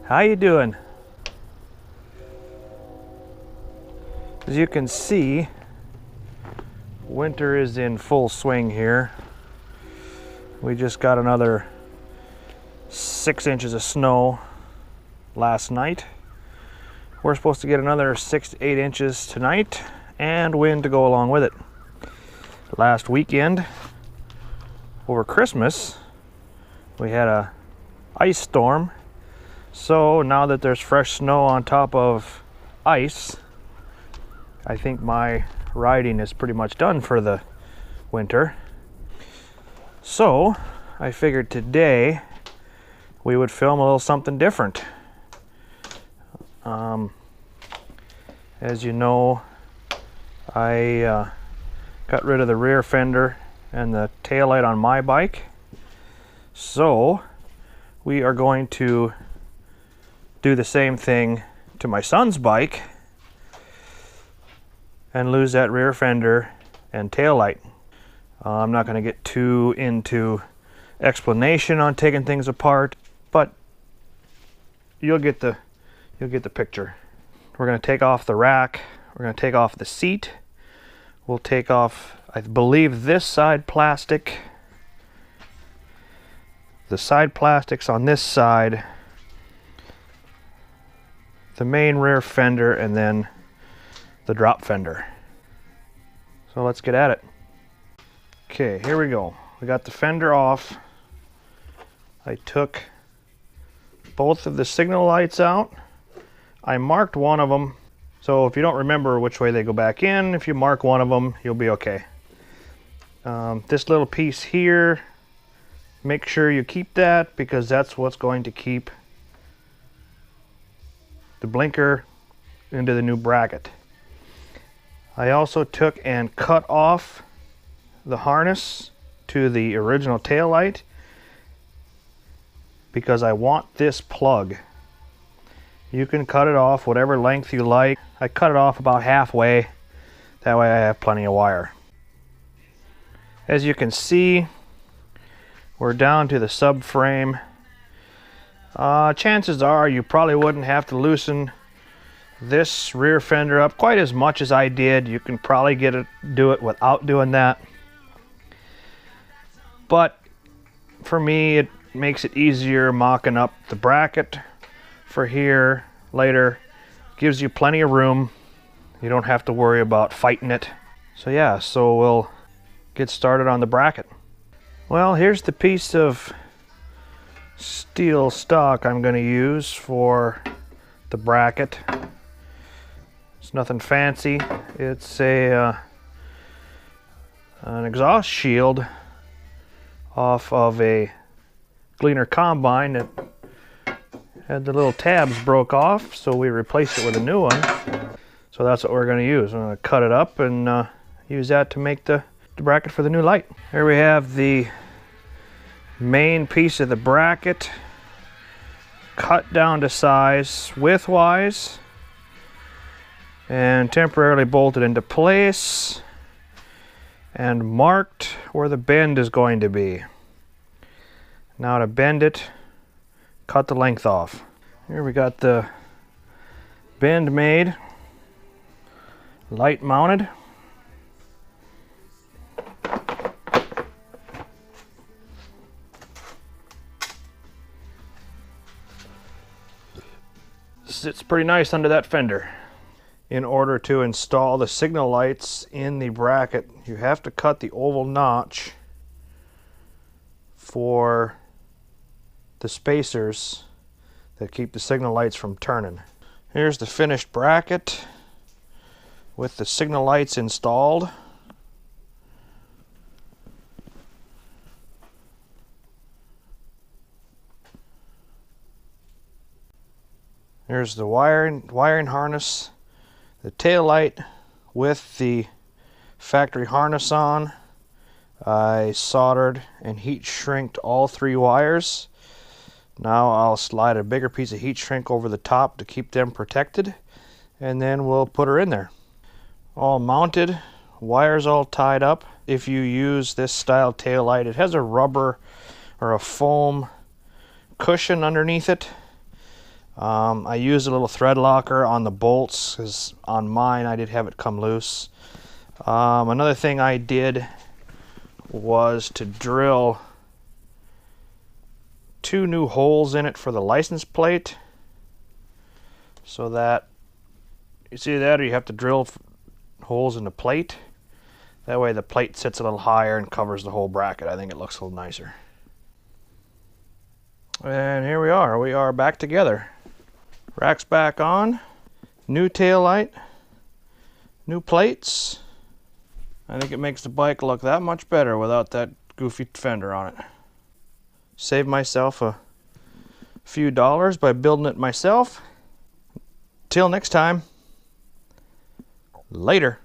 How you doing? As you can see, winter is in full swing here. We just got another 6 inches of snow last night. We're supposed to get another 6 to 8 inches tonight, and wind to go along with it. Last weekend, over Christmas, we had a ice storm. So now that there's fresh snow on top of ice, I think my riding is pretty much done for the winter. So I figured today we would film a little something different. As you know, I got rid of the rear fender and the taillight on my bike. So we are going to do the same thing to my son's bike and lose that rear fender and taillight. I'm not going to get too into explanation on taking things apart, but you'll get the picture. We're going to take off the rack, we're going to take off the seat, we'll take off, I believe, this side plastic, the side plastics on this side, the main rear fender, and then the drop fender. So let's get at it. Okay, here we go. We got the fender off. I took both of the signal lights out. I marked one of them, so if you don't remember which way they go back in, if you mark one of them, you'll be okay. This little piece here, make sure you keep that, because that's what's going to keep the blinker into the new bracket. I also took and cut off the harness to the original tail light because I want this plug. You can cut it off whatever length you like. I cut it off about halfway, that way I have plenty of wire. As you can see, we're down to the subframe. Chances are you probably wouldn't have to loosen this rear fender up quite as much as I did. You can probably do it without doing that. But for me, it makes it easier mocking up the bracket for here later. Gives you plenty of room. You don't have to worry about fighting it. So yeah, so we'll get started on the bracket. Well, here's the piece of steel stock I'm going to use for the bracket. It's nothing fancy. It's an exhaust shield off of a Gleaner combine that had the little tabs broke off, so we replaced it with a new one. So that's what we're going to use. I'm going to cut it up and use that to make the bracket for the new light. Here we have the main piece of the bracket cut down to size width-wise and temporarily bolted into place and marked where the bend is going to be. Now to bend it, cut the length off. Here we got the bend made, light mounted. Sits pretty nice under that fender. In order to install the signal lights in the bracket, you have to cut the oval notch for the spacers that keep the signal lights from turning. Here's the finished bracket with the signal lights installed. Here's the wiring harness, the tail light with the factory harness on. I soldered and heat shrinked all 3 wires. Now I'll slide a bigger piece of heat shrink over the top to keep them protected, and then we'll put her in there. All mounted, wires all tied up. If you use this style tail light, it has a rubber or a foam cushion underneath it. I used a little thread locker on the bolts because on mine I did have it come loose. Another thing I did was to drill 2 new holes in it for the license plate, so that, you see that, or you have to drill holes in the plate. That way the plate sits a little higher and covers the whole bracket. I think it looks a little nicer. And here we are back together. Rack's back on, new tail light, new plates. I think it makes the bike look that much better without that goofy fender on it. Saved myself a few dollars by building it myself. Till next time, later.